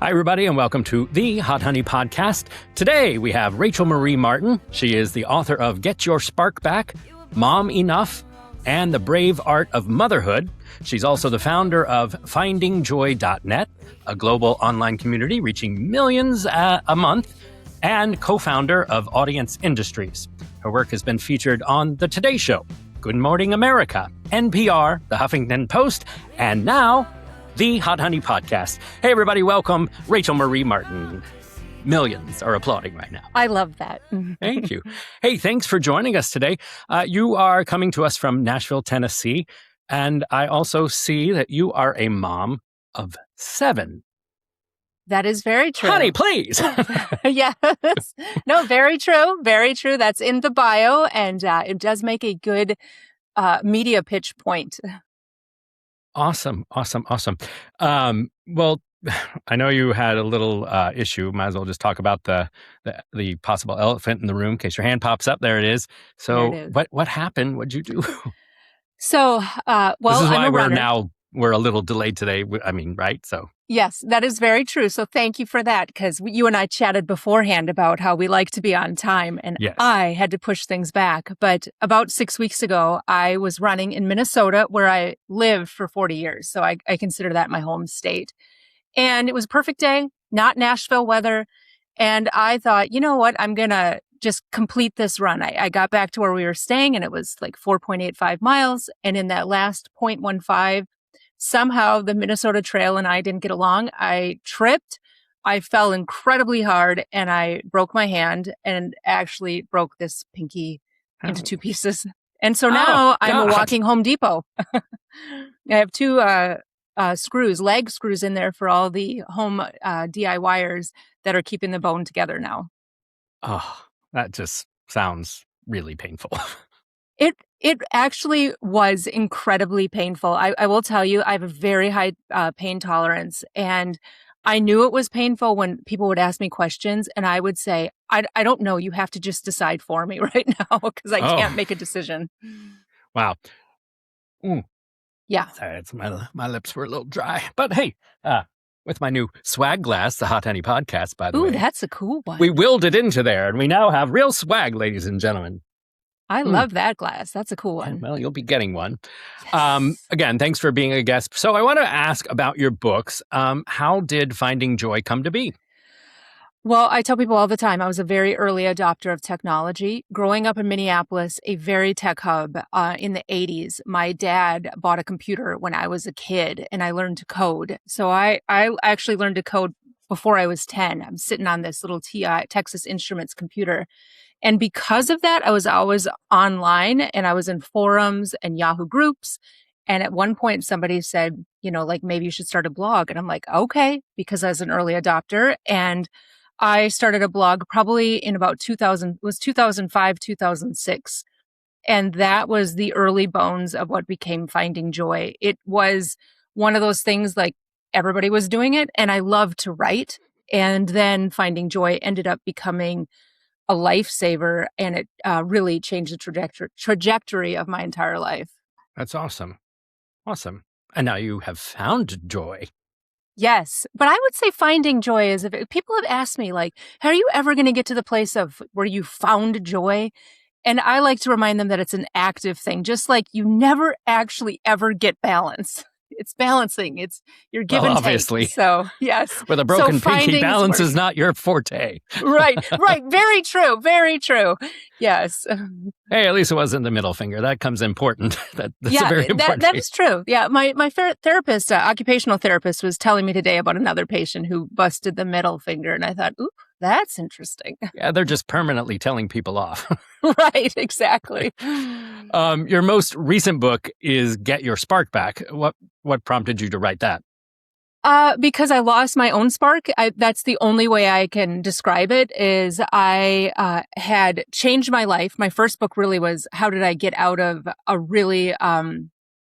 Hi, everybody, and welcome to the Hot Honey Podcast. Today, we have Rachel Marie Martin. She is the author of Get Your Spark Back, Mom Enough, and The Brave Art of Motherhood. She's also the founder of FindingJoy.net, a global online community reaching millions a month, and co-founder of Audience Industries. Her work has been featured on The Today Show, Good Morning America, NPR, The Huffington Post, and now the Hot Honey Podcast. Hey, everybody, welcome Rachel Marie Martin. Millions are applauding right now. I love that. Thank you. Hey, thanks for joining us today. You are coming to us from Nashville, Tennessee, and I also see that you are a mom of 7. That is very true. Honey, please. Yes. No, very true. Very true. That's in the bio, and it does make a good media pitch point. Awesome. Well, I know you had a little issue. Might as well just talk about the possible elephant in the room in case your hand pops up. There it is. So There it is. what happened? What'd you do? So, well, this is why I'm a runner. we're a little delayed today. I mean, right? So Yes, that is very true. So thank you for that, because you and I chatted beforehand about how we like to be on time, and yes. I had to push things back. But about 6 weeks ago, I was running in Minnesota, where I lived for 40 years. So I consider that my home state. And it was a perfect day, not Nashville weather. And I thought, you know what? I'm going to just complete this run. I got back to where we were staying, and it was like 4.85 miles. And in that last 0.15, somehow the Minnesota Trail and I didn't get along. I tripped. I fell incredibly hard, and I broke my hand and actually broke this pinky into 2 pieces. And so now I'm a walking Home Depot. I have 2 leg screws in there for all the home DIYers that are keeping the bone together now. Oh, that just sounds really painful. It actually was incredibly painful. I will tell you, I have a very high pain tolerance, and I knew it was painful when people would ask me questions, and I would say, I don't know. You have to just decide for me right now, because I can't make a decision. Wow. Yeah. Sorry, my lips were a little dry. But hey, with my new swag glass, the Hot Honey Podcast, by the way. Ooh, that's a cool one. We willed it into there, and we now have real swag, ladies and gentlemen. I love that glass. That's a cool one. Well, you'll be getting one. Yes. Again, thanks for being a guest. So I want to ask about your books. How did Finding Joy come to be? Well, I tell people all the time, I was a very early adopter of technology. Growing up in Minneapolis, a very tech hub in the 80s, my dad bought a computer when I was a kid, and I learned to code. So I actually learned to code before I was 10. I'm sitting on this little Texas Instruments computer. And because of that, I was always online, and I was in forums and Yahoo groups. And at one point, somebody said, maybe you should start a blog. And I'm like, okay, because I was an early adopter. And I started a blog probably in about 2005, 2006. And that was the early bones of what became Finding Joy. It was one of those things like everybody was doing it, and I loved to write. And then Finding Joy ended up becoming a lifesaver, and it really changed the trajectory of my entire life. That's awesome. Awesome. And now you have found joy. Yes. But I would say Finding Joy is, if people have asked me, like, are you ever going to get to the place of where you found joy? And I like to remind them that it's an active thing, just like you never actually ever get balance. It's balancing. It's your give and take. Obviously. So, yes. With a broken pinky, balance is not your forte. Right. Very true. Very true. Yes. Hey, at least it wasn't the middle finger. That comes important. That's a very important that is true. Yeah. My therapist, occupational therapist, was telling me today about another patient who busted the middle finger. And I thought, ooh, that's interesting. Yeah, they're just permanently telling people off. Right. Exactly. Your most recent book is Get Your Spark Back. What prompted you to write that? Because I lost my own spark. That's the only way I can describe it. Is I had changed my life. My first book really was, how did I get out of a really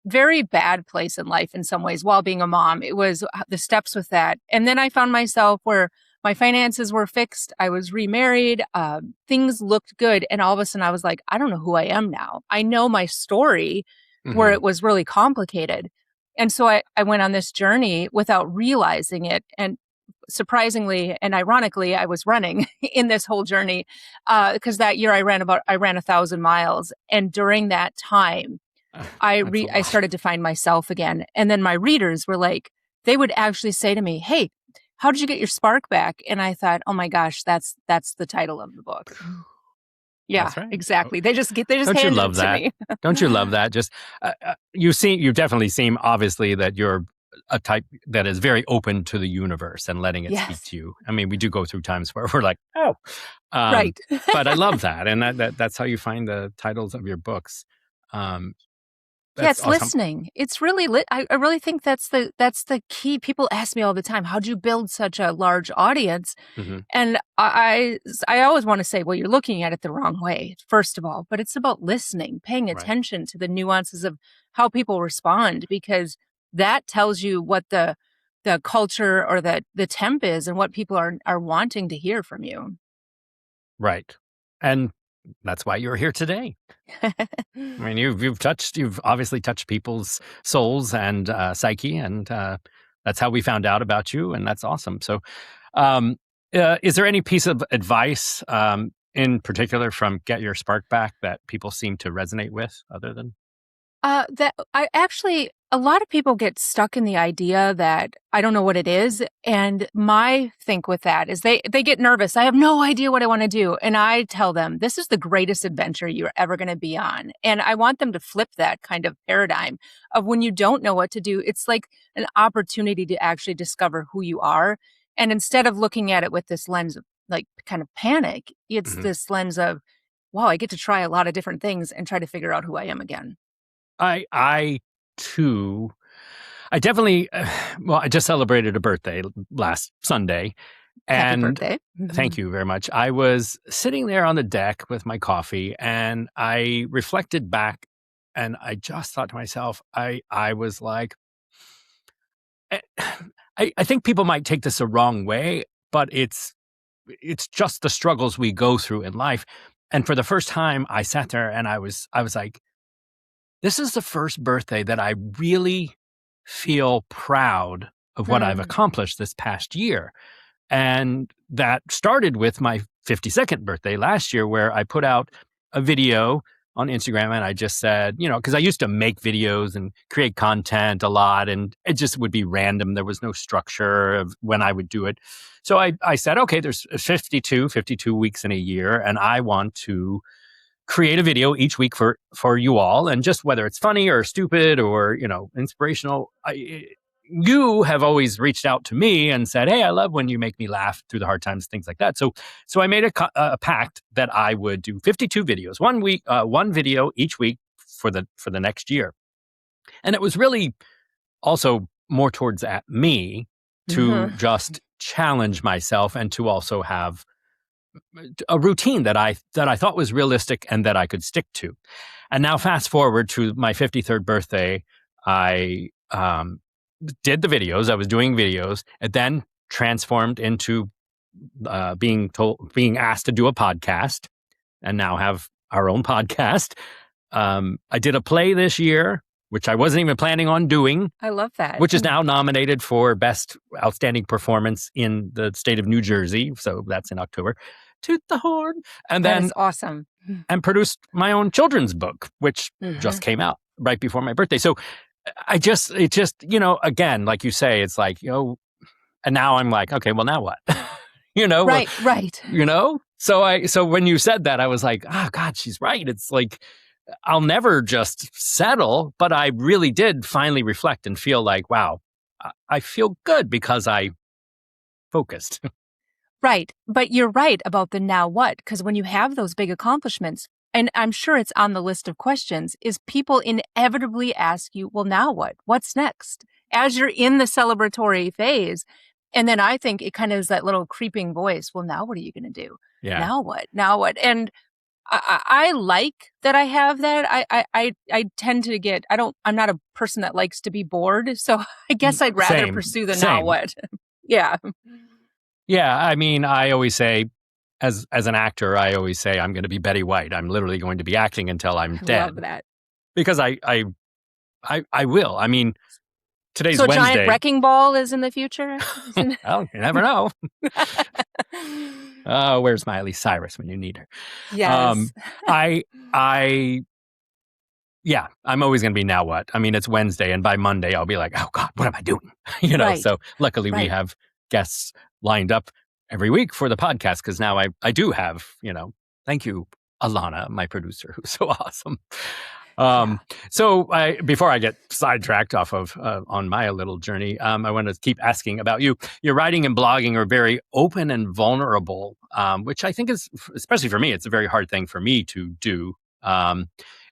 very bad place in life in some ways while being a mom. It was the steps with that. And then I found myself where my finances were fixed. I was remarried. Things looked good. And all of a sudden I was like, I don't know who I am now. I know my story where it was really complicated. And so I went on this journey without realizing it. And surprisingly and ironically, I was running in this whole journey because that year I ran 1,000 miles. And during that time, That's a I lot. started to find myself again. And then my readers were like, they would actually say to me, "Hey, how did you get your spark back?" And I thought, "Oh my gosh, that's the title of the book." Yeah, That's right. exactly. They just Don't you handed it love to that? me. Don't you love that? Just you definitely seem obviously that you're a type that is very open to the universe and letting it speak Yes. to you. I mean, we do go through times where we're like, oh, Right. but I love that, and that's how you find the titles of your books. Um, Yeah, that's it's awesome. listening. It's really I really think that's the key. People ask me all the time, "How'd you build such a large audience?" Hmm. And I always want to say, well, you're looking at it the wrong way, first of all, but it's about listening, paying Right. attention to the nuances of how people respond, because that tells you what the culture or the temp is and what people are wanting to hear from you. Right. And that's why you're here today. I mean, you've obviously touched people's souls and psyche, and that's how we found out about you, and that's awesome. So, um, is there any piece of advice in particular from Get Your Spark Back that people seem to resonate with, other than? That I actually a lot of people get stuck in the idea that I don't know what it is, and my think with that is they get nervous. I have no idea what I want to do, and I tell them this is the greatest adventure you're ever going to be on, and I want them to flip that kind of paradigm of when you don't know what to do. It's like an opportunity to actually discover who you are, and instead of looking at it with this lens of like kind of panic, it's Mhm. this lens of, wow, I get to try a lot of different things and try to figure out who I am again. I too, I definitely. Well, I just celebrated a birthday last Sunday, Happy and birthday. thank you very much. I was sitting there on the deck with my coffee, and I reflected back, and I just thought to myself, I was like, eh, I think people might take this the wrong way, but it's just the struggles we go through in life. And for the first time, I sat there and I was like, this is the first birthday that I really feel proud of what I've Mm. accomplished this past year. And that started with my 52nd birthday last year, where I put out a video on Instagram and I just said, because I used to make videos and create content a lot, and it just would be random. There was no structure of when I would do it. So I said, okay, there's 52 weeks in a year, and I want to create a video each week for you all, and just whether it's funny or stupid or inspirational. You have always reached out to me and said, hey, I love when you make me laugh through the hard times, things like that. So I made a pact that I would do 52 videos, one video each week for the next year. And it was really also more towards at me to Mhm. just challenge myself and to also have a routine that I thought was realistic and that I could stick to. And now fast forward to my 53rd birthday, I did the videos. I was doing videos, and then transformed into being asked to do a podcast, and now have our own podcast. I did a play this year, which I wasn't even planning on doing, I love that. which is now nominated for Best Outstanding Performance in the state of New Jersey. So that's in October. Toot the horn. And That then is awesome. and produced my own children's book, which just Mhm. came out right before my birthday. So it just, again, like you say, it's like, and now I'm like, okay, well, now what? you know, well, Right, right. so when you said that, I was like, oh God, she's right. It's like, I'll never just settle, but I really did finally reflect and feel like, wow, I feel good because I focused. Right, but you're right about the now what, because when you have those big accomplishments, and I'm sure it's on the list of questions, is people inevitably ask you, "Well, now what? What's next?" As you're in the celebratory phase, and then I think it kind of is that little creeping voice, "Well, now what are you gonna do? Yeah. Now what? Now what?" And I like that I have that. I tend to get I'm not a person that likes to be bored, so I guess I'd rather Same, pursue the now same. what. Yeah. Yeah. I mean, I always say, as an actor, I always say I'm going to be Betty White. I'm literally going to be acting until I'm I love dead, that. because I will. I mean, Today's So a Wednesday. giant wrecking ball is in the future? Well, you never know. Where's Miley Cyrus when you need her? Yes. Yeah, I'm always going to be now what? I mean, it's Wednesday, and by Monday, I'll be like, oh, God, what am I doing? Right. So luckily we have guests lined up every week for the podcast because now I do have, thank you, Alana, my producer, who's so awesome. So before I get sidetracked off of on my little journey, I want to keep asking about you. Your writing and blogging are very open and vulnerable, which I think is, especially for me, it's a very hard thing for me to do.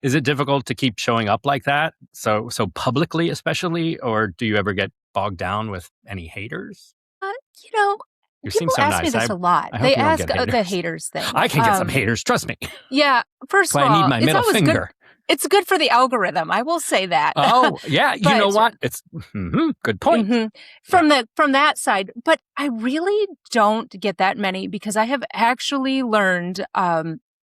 Is it difficult to keep showing up like that? So publicly, especially, or do you ever get bogged down with any haters? You people so ask nice. me this a lot. I hope They you don't ask get haters. the haters thing. I can get some haters, trust me. Yeah, first of all, I need my middle finger. It's good for the algorithm. I will say that. Oh, yeah. You know what? It's good point. From that side. But I really don't get that many because I have actually learned,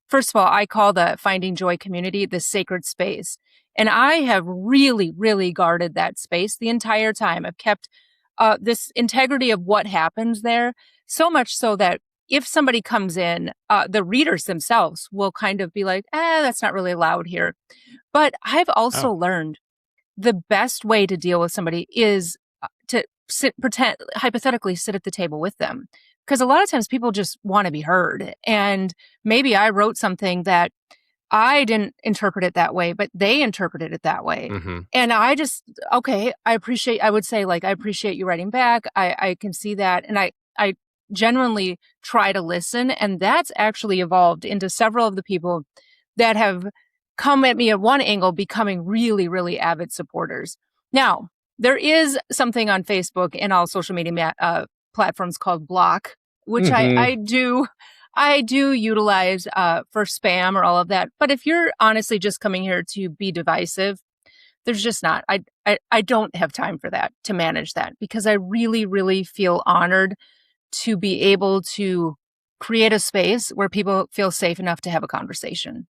first of all, I call the Finding Joy community the sacred space. And I have really, really guarded that space the entire time. I've kept this integrity of what happens there, so much so that if somebody comes in, the readers themselves will kind of be like, that's not really allowed here. But I've also learned the best way to deal with somebody is to hypothetically sit at the table with them. Because a lot of times people just want to be heard. And maybe I wrote something that I didn't interpret it that way, but they interpreted it that way. Mm-hmm. And I would say I appreciate you writing back. I can see that. And I genuinely try to listen. And that's actually evolved into several of the people that have come at me at one angle, becoming really, really avid supporters. Now, there is something on Facebook and all social media platforms called block, which I do utilize for spam or all of that. But if you're honestly just coming here to be divisive, there's just not. I don't have time for that, to manage that, because I really, really feel honored to be able to create a space where people feel safe enough to have a conversation.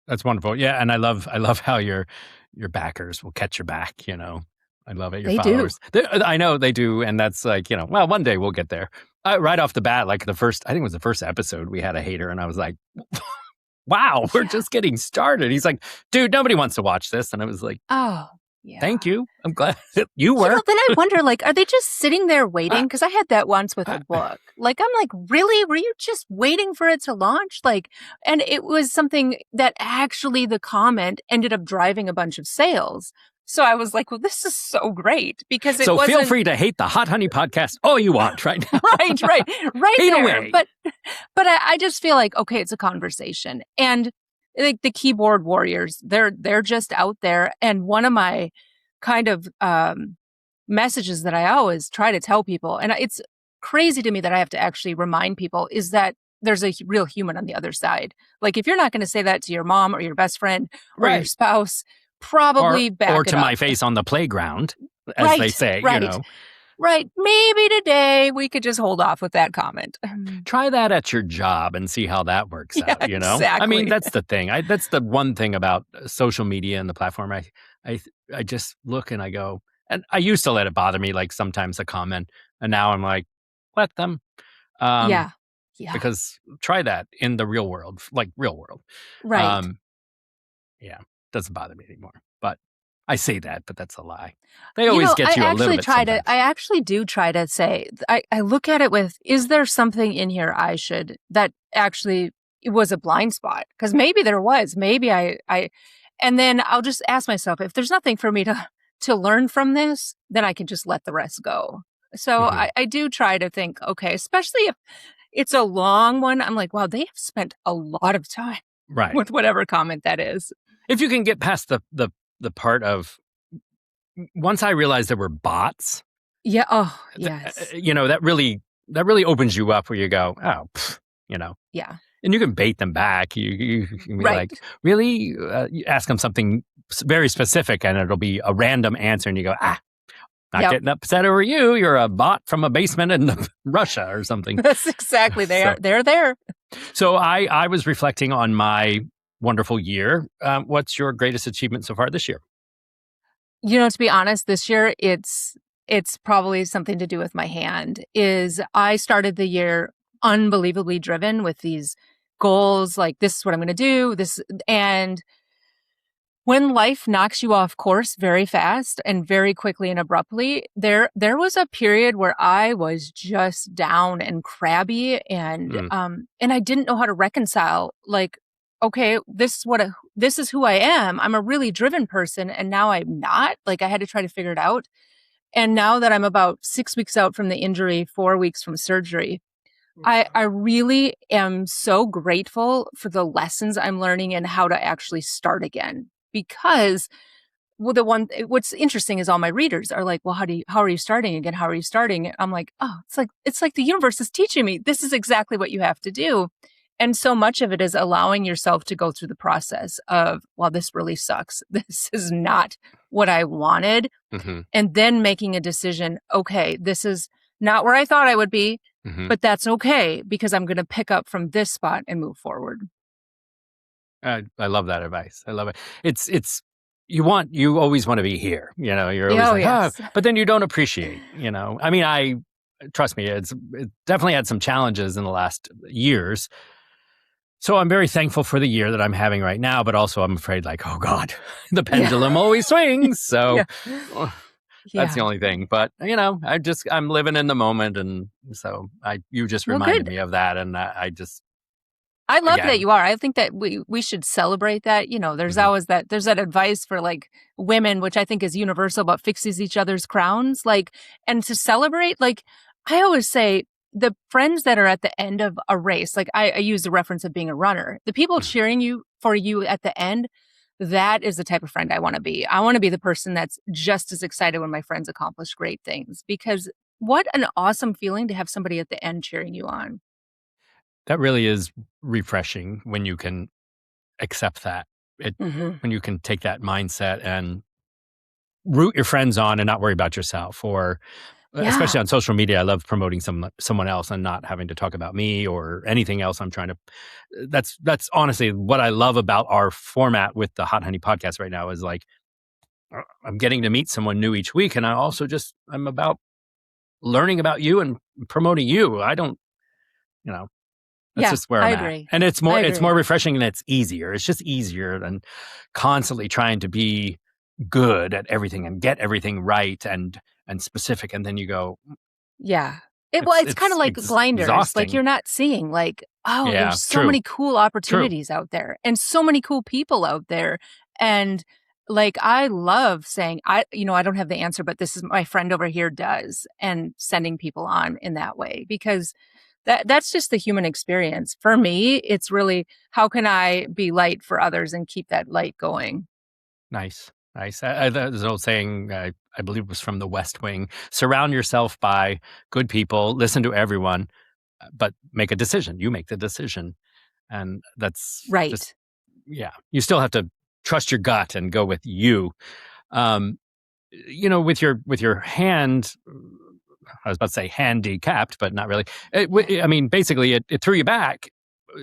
That's wonderful. Yeah, and I love how your backers will catch your back, I love it. Your followers. I know they do, and that's like, well, one day we'll get there. Right off the bat, like I think it was the first episode, we had a hater, and I was like, wow, we're just getting started. He's like, dude, nobody wants to watch this. And I was like, oh, yeah. Thank you. I'm glad you were. Then I wonder, are they just sitting there waiting? Because I had that once with a book. I'm like, really? Were you just waiting for it to launch? And it was something that actually the comment ended up driving a bunch of sales. So I was like, well, this is so great because it wasn't... feel free to hate the Hot Honey podcast all you want right now. right hate there. Away. But I just feel like, okay, it's a conversation. And the keyboard warriors, they're just out there. And one of my kind of messages that I always try to tell people, and it's crazy to me that I have to actually remind people, is that there's a real human on the other side. If you're not going to say that to your mom or your best friend or your spouse, probably back or it to up. my face on the playground, as they say, Right. Maybe today we could just hold off with that comment. Try that at your job and see how that works out, Exactly. I mean, that's the thing. That's the one thing about social media and the platform. I just look and I go, and I used to let it bother me, sometimes a comment, and now I'm like, let them. Yeah. Because try that in the real world, real world. Right. Yeah. Doesn't bother me anymore. But I say that, but that's a lie. They always get you a little bit sometimes. I actually do try to say, I look at it with, is there something in here that actually it was a blind spot? Because maybe there was, maybe and then I'll just ask myself, if there's nothing for me to learn from this, then I can just let the rest go. So I do try to think, okay, especially if it's a long one, I'm like, wow, they have spent a lot of time with whatever comment that is. If you can get past the part of, once I realized there were bots. Yeah. Oh, yes. That really opens you up where you go, Yeah. And you can bait them back. You can be like, really? You ask them something very specific and it'll be a random answer and you go, not getting upset over you. You're a bot from a basement in Russia or something. That's exactly. They're there. So I was reflecting on my wonderful year. What's your greatest achievement so far this year? To be honest, this year it's probably something to do with my hand. Is I started the year unbelievably driven with these goals, like this is what I'm going to do, and when life knocks you off course very fast and very quickly and abruptly, there was a period where I was just down and crabby, Mm, and I didn't know how to reconcile, like, okay, this is who I am. I'm a really driven person, and now I'm not. Like, I had to try to figure it out. And now that I'm about 6 weeks out from the injury, 4 weeks from surgery, I really am so grateful for the lessons I'm learning and how to actually start again. Because what's interesting is all my readers are like, well, how are you starting again? How are you starting? I'm like, oh, it's like the universe is teaching me this is exactly what you have to do. And so much of it is allowing yourself to go through the process of, well, this really sucks. This is not what I wanted. hmm And then making a decision, okay, this is not where I thought I would be, hmm but that's okay because I'm going to pick up from this spot and move forward. I love that advice. I love it. It's you always want to be here. You're always Oh, like, oh, yes. but then you don't appreciate. I mean, I trust me. It definitely had some challenges in the last years. So I'm very thankful for the year that I'm having right now, but also I'm afraid, like, oh God, the Yeah. pendulum always swings. So Yeah. uh, that's the Yeah. only thing. But I'm living in the moment, and so you just Well, reminded good. me of that, and I just I love that again. you are. I think that we should celebrate that. There's Mhm. always there's that advice for like women, which I think is universal, but fixes each other's crowns. Like, and to celebrate, like I always say, the friends that are at the end of a race, like I use the reference of being a runner, the people cheering you at the end, that is the type of friend I want to be. I want to be the person that's just as excited when my friends accomplish great things, because what an awesome feeling to have somebody at the end cheering you on. That really is refreshing when you can accept that. It Hmm. When you can take that mindset and root your friends on and not worry about yourself, or Yeah. especially on social media. I love promoting someone else and not having to talk about me or anything else I'm trying to. That's honestly what I love about our format with the Hot Honey podcast right now is like I'm getting to meet someone new each week, and I'm about learning about you and promoting you. I don't, you know, That's Yeah, just where I I'm at. agree. And I it's more agree. refreshing and it's easier. It's just easier than constantly trying to be good at everything and get everything right and specific. And then you go, Yeah. It's kinda it's like blinders, like, exhausting. you're not seeing, like, oh, there's Yeah, so true, many cool true. opportunities out there and so many cool people out there, and, like, I love saying, I don't have the answer, but this is my friend over here does, and sending people on in that way because that's just the human experience. For me, it's really, how can I be light for others and keep that light going? Nice, nice. There's an old saying, I believe it was from the West Wing: surround yourself by good people, listen to everyone, but make a decision. You make the decision. And that's just, Right. yeah, you still have to trust your gut and go with you. Um, with your hand, I was about to say handicapped, but not really. Yeah. I mean, basically, it threw you back.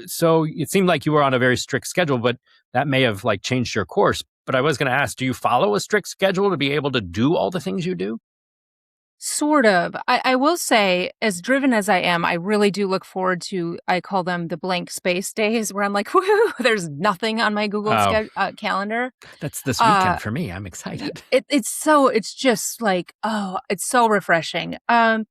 So it seemed like you were on a very strict schedule, but that may have like changed your course. But I was going to ask, do you follow a strict schedule to be able to do all the things you do? Sort of. I will say, as driven as I am, I really do look forward to, I call them the blank space days, where I'm like, woohoo, there's nothing on my Google Oh, calendar. that's this Uh, weekend for me. I'm excited. it's just like, oh, it's so refreshing. I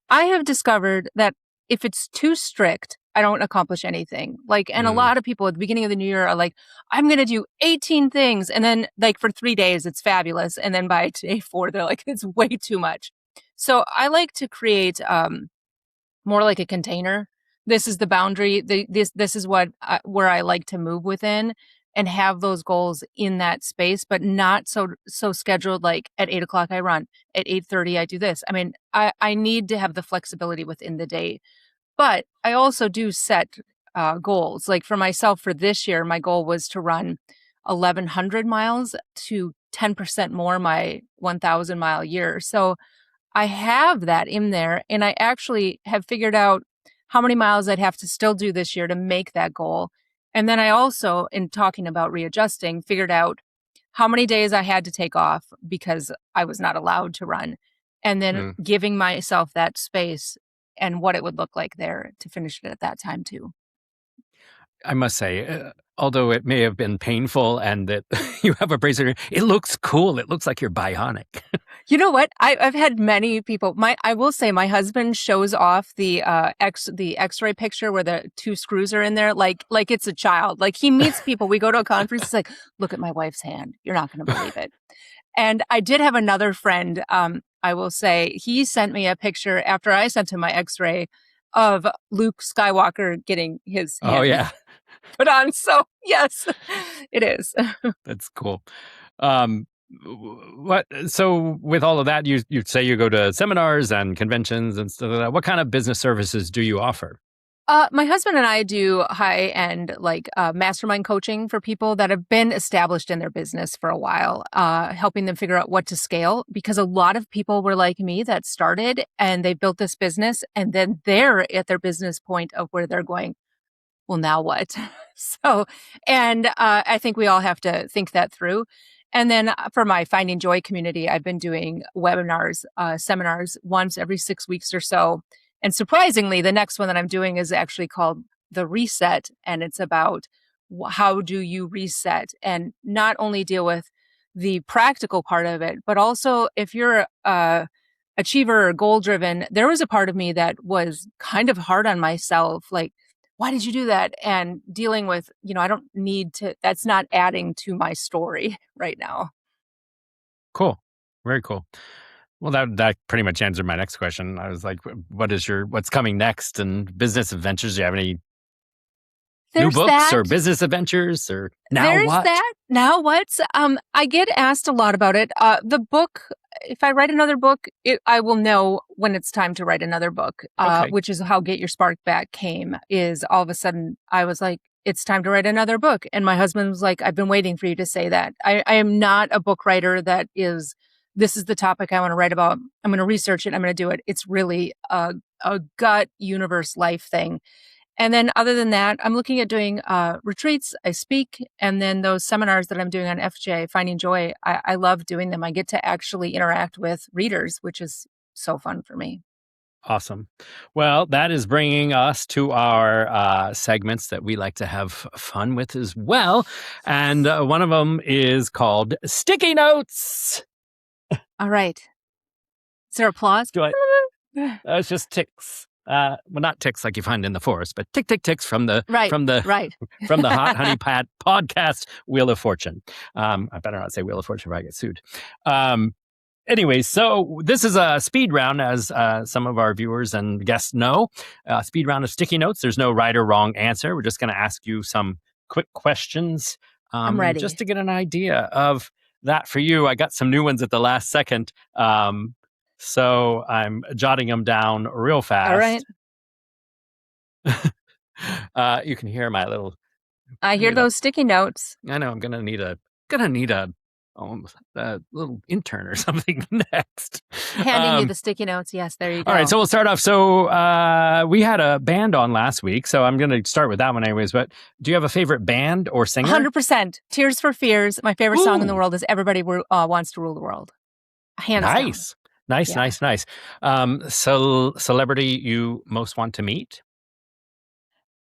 have discovered that if it's too strict, I don't accomplish anything. Like, and a Mm, lot of people at the beginning of the new year are like, I'm going to do 18 things. And then, like, for 3 days, it's fabulous. And then by day four, they're like, it's way too much. So I like to create more like a container. This is the boundary. This is what where I like to move within, and have those goals in that space, but not so scheduled. Like at 8 o'clock I run, at 8:30 I do this. I mean, I need to have the flexibility within the day, but I also do set goals. Like for myself for this year, my goal was to run 1,100 miles to 10% more my 1,000-mile year. So I have that in there, and I actually have figured out how many miles I'd have to still do this year to make that goal. And then I also, in talking about readjusting, figured out how many days I had to take off because I was not allowed to run, and then giving myself that space and what it would look like there to finish it at that time too. I must say, although it may have been painful and that you have a bracer, it looks cool. It looks like you're bionic. You know what? I've had many people. I will say my husband shows off the X-ray picture where the 2 screws are in there, like it's a child. Like he meets people. We go to a conference. He's like, "Look at my wife's hand. You're not going to believe it." And I did have another friend. I will say he sent me a picture after I sent him my X-ray of Luke Skywalker getting his hand put on. So yes, it is. That's cool. So with all of that, you say you go to seminars and conventions and stuff like that. What kind of business services do you offer? My husband and I do high-end mastermind coaching for people that have been established in their business for a while, helping them figure out what to scale, because a lot of people were like me that started and they built this business and then they're at their business point of where they're going, well, now what? I think we all have to think that through. And then for my Finding Joy community, I've been doing webinars, seminars once every 6 weeks or so. And surprisingly, the next one that I'm doing is actually called The Reset. And it's about how do you reset and not only deal with the practical part of it, but also if you're a achiever or goal driven, there was a part of me that was kind of hard on myself. Like, why did you do that? And dealing with, I don't need to, that's not adding to my story right now. Cool. Very cool. Well, that pretty much answered my next question. I was like, what's coming next and business adventures? Do you have any new books or business adventures or There's what? Now what? I get asked a lot about it. The book, if I write another book, I will know when it's time to write another book, which is how Get Your Spark Back came, is all of a sudden I was like, it's time to write another book. And my husband was like, I've been waiting for you to say that. I am not a book writer that is, this is the topic I want to write about. I'm going to research it. I'm going to do it. It's really a gut universe life thing. And then other than that, I'm looking at doing retreats. I speak. And then those seminars that I'm doing on FJ, Finding Joy, I love doing them. I get to actually interact with readers, which is so fun for me. Awesome. Well, that is bringing us to our segments that we like to have fun with as well. And one of them is called Sticky Notes. All right. Is there applause? It's just ticks. Well, not ticks like you find in the forest, but ticks from the from the Hot Honey podcast Wheel of Fortune. I better not say Wheel of Fortune if I get sued. Anyway, so this is a speed round, as some of our viewers and guests know. Speed round of sticky notes. There's no right or wrong answer. We're just going to ask you some quick questions. I'm ready. Just to get an idea of that for you. I got some new ones at the last second. So I'm jotting them down real fast. All right. You can hear my little. I hear those sticky notes. I know. I'm gonna need a little intern or something next. Handing you the sticky notes. Yes, there you go. All right. So we'll start off. So we had a band on last week, so I'm gonna start with that one anyways. But do you have a favorite band or singer? 100%. Tears for Fears. My favorite song in the world is Everybody Wants to Rule the World. Hands down. Nice. Celebrity you most want to meet?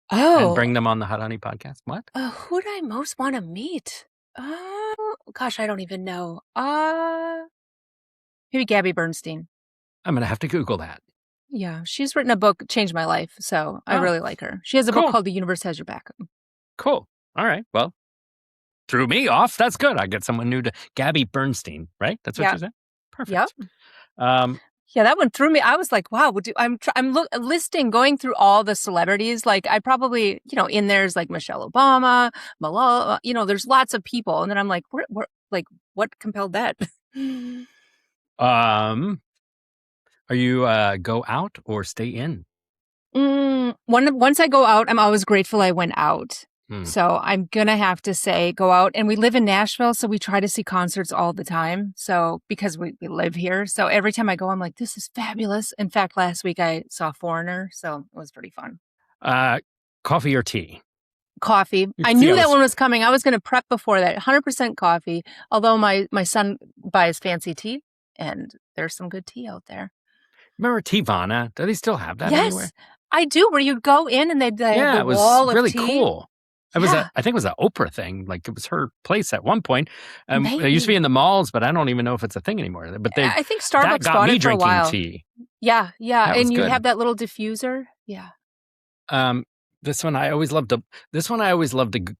And bring them on the Hot Honey podcast? What? Who do I most want to meet? Gosh, I don't even know. Maybe Gabby Bernstein. I'm going to have to Google that. Yeah, she's written a book, changed my life, so I really like her. She has a book called The Universe Has Your Back. Cool. All right. Well, threw me off. That's good. I get someone new to Gabby Bernstein, right? That's what you said? Perfect. Yep. That one threw me. I was like, wow, I'm going through all the celebrities. Like I probably, in there's like Michelle Obama, Malala, there's lots of people. And then I'm like, what compelled that? Are you go out or stay in? Once I go out, I'm always grateful I went out. So I'm going to have to say go out. And we live in Nashville, so we try to see concerts all the time. So because we live here. So every time I go, I'm like, this is fabulous. In fact, last week I saw Foreigner, so it was pretty fun. Coffee or tea? Coffee. I knew that one was coming. I was going to prep before that. 100% coffee. Although my son buys fancy tea, and there's some good tea out there. Remember Teavana? Do they still have that Yes, anywhere? I do. Where you'd go in and they'd have the it was wall of really tea. Cool. It was I think it was an Oprah thing. Like it was her place at one point. It used to be in the malls, but I don't even know if it's a thing anymore. But I think Starbucks got bought me it for a drinking while. tea. Yeah. And you good. have that little diffuser. Yeah. This one I always love to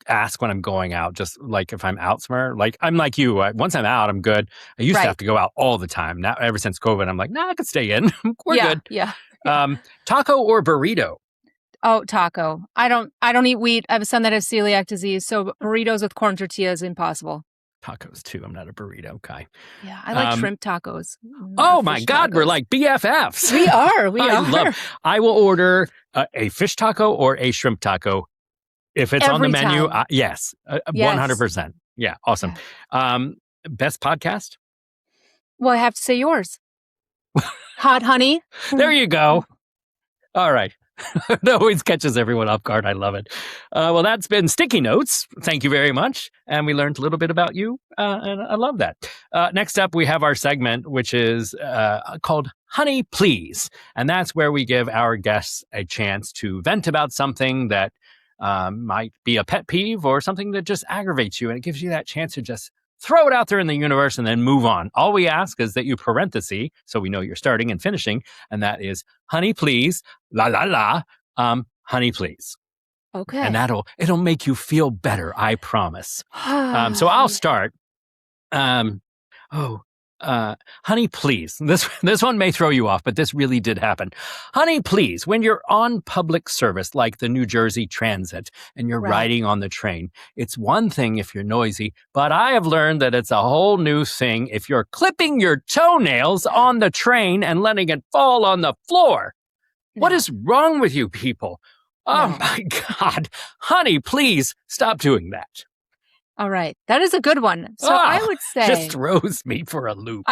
ask when I'm going out, just like if I'm out somewhere. Like I'm like you. Once I'm out, I'm good. I used to have to go out all the time. Now, ever since COVID, I'm like, nah, I could stay in. We're good. Yeah. Taco or burrito? Oh, taco. I don't eat wheat. I have a son that has celiac disease, so burritos with corn tortillas is impossible. Tacos too. I'm not a burrito guy. Yeah, I like shrimp tacos. Oh my God, tacos. We're like BFFs. We are. I will order a fish taco or a shrimp taco if it's on the menu. Yes, 100%. Yeah, awesome. Yeah. Best podcast? Well, I have to say yours. Hot Honey. There you go. All right. It always catches everyone off guard. I love it. Well, that's been Sticky Notes. Thank you very much. And we learned a little bit about you, and I love that. Next up, we have our segment, which is called Honey, Please. And that's where we give our guests a chance to vent about something that might be a pet peeve or something that just aggravates you. And it gives you that chance to just throw it out there in the universe and then move on. All we ask is that you parenthesis, so we know you're starting and finishing, and that is, honey, please, la, la, la, honey, please. Okay. And it'll make you feel better, I promise. So I'll start. Honey, please. This one may throw you off, but this really did happen. Honey, please, when you're on public service, like the New Jersey Transit, and you're riding on the train, it's one thing if you're noisy, but I have learned that it's a whole new thing if you're clipping your toenails on the train and letting it fall on the floor. No. What is wrong with you people? Oh my God. Honey, please stop doing that. All right. That is a good one. So I would say... just throws me for a loop.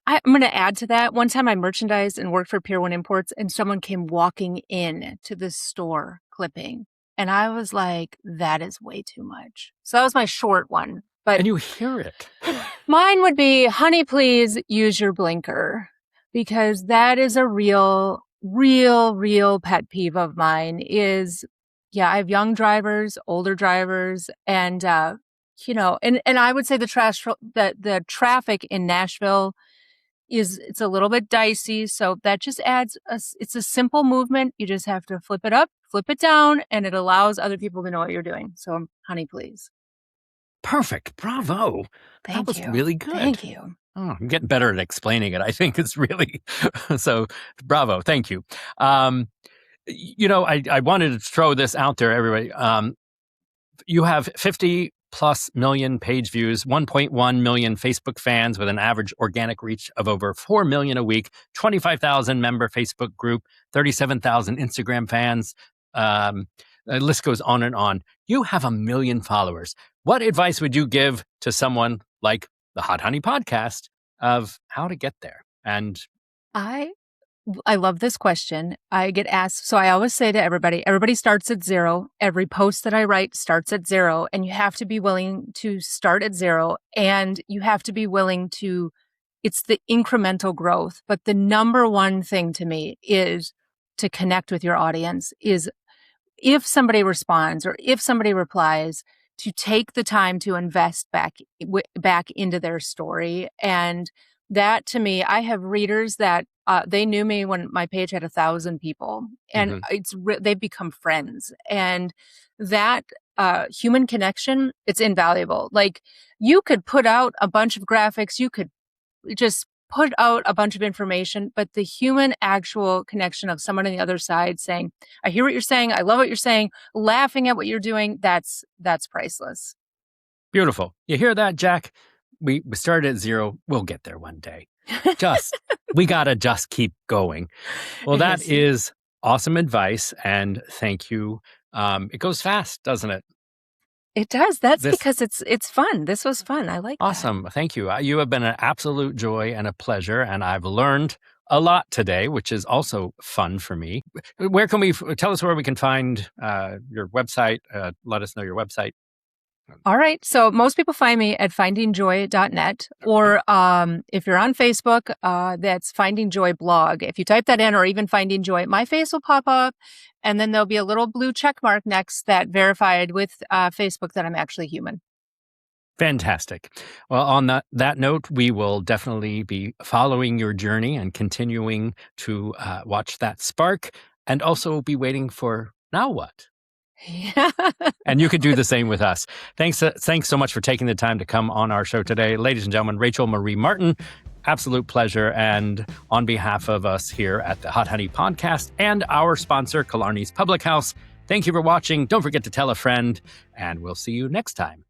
I'm going to add to that. One time I merchandised and worked for Pier 1 Imports, and someone came walking in to the store clipping. And I was like, that is way too much. So that was my short one. And you hear it. Mine would be, honey, please use your blinker. Because that is a real pet peeve of mine is, I have young drivers, older drivers, and... and I would say the traffic in Nashville it's a little bit dicey. So that just adds it's a simple movement. You just have to flip it up, flip it down, and it allows other people to know what you're doing. So honey, please. Perfect. Bravo. That was really good. Thank you. Oh, I'm getting better at explaining it. I think it's really, so bravo. Thank you. I wanted to throw this out there, everybody. You have 50+ million page views, 1.1 million Facebook fans with an average organic reach of over 4 million a week, 25,000 member Facebook group, 37,000 Instagram fans. The list goes on and on. You have 1 million followers. What advice would you give to someone like the Hot Honey podcast of how to get there? And I love this question. I get asked, so I always say to everybody starts at zero. Every post that I write starts at zero, and you have to be willing to start at zero, and you have to be willing to, it's the incremental growth. But the number one thing to me is to connect with your audience is if somebody responds or if somebody replies, to take the time to invest back into their story. And that to me, I have readers that they knew me when my page had 1,000 people, and they've become friends. And that human connection, it's invaluable. Like you could put out a bunch of graphics, you could just put out a bunch of information, but the human actual connection of someone on the other side saying, I hear what you're saying, I love what you're saying, laughing at what you're doing, that's priceless. Beautiful. You hear that, Jack? We started at zero. We'll get there one day. We got to just keep going. Well, that is awesome advice. And thank you. It goes fast, doesn't it? It does. Because it's fun. This was fun. I like awesome. That. Thank you. You have been an absolute joy and a pleasure. And I've learned a lot today, which is also fun for me. Where can we tell us where we can find your website? Let us know your website. All right. So most people find me at findingjoy.net, or if you're on Facebook, that's Finding Joy blog. If you type that in, or even Finding Joy, my face will pop up, and then there'll be a little blue check mark next that verified with Facebook that I'm actually human. Fantastic. Well, on that note, we will definitely be following your journey and continuing to watch that spark, and also be waiting for now what? Yeah. And you could do the same with us. Thanks so much for taking the time to come on our show today. Ladies and gentlemen, Rachel Marie Martin, absolute pleasure. And on behalf of us here at the Hot Honey Podcast and our sponsor, Killarney's Public House, thank you for watching. Don't forget to tell a friend, and we'll see you next time.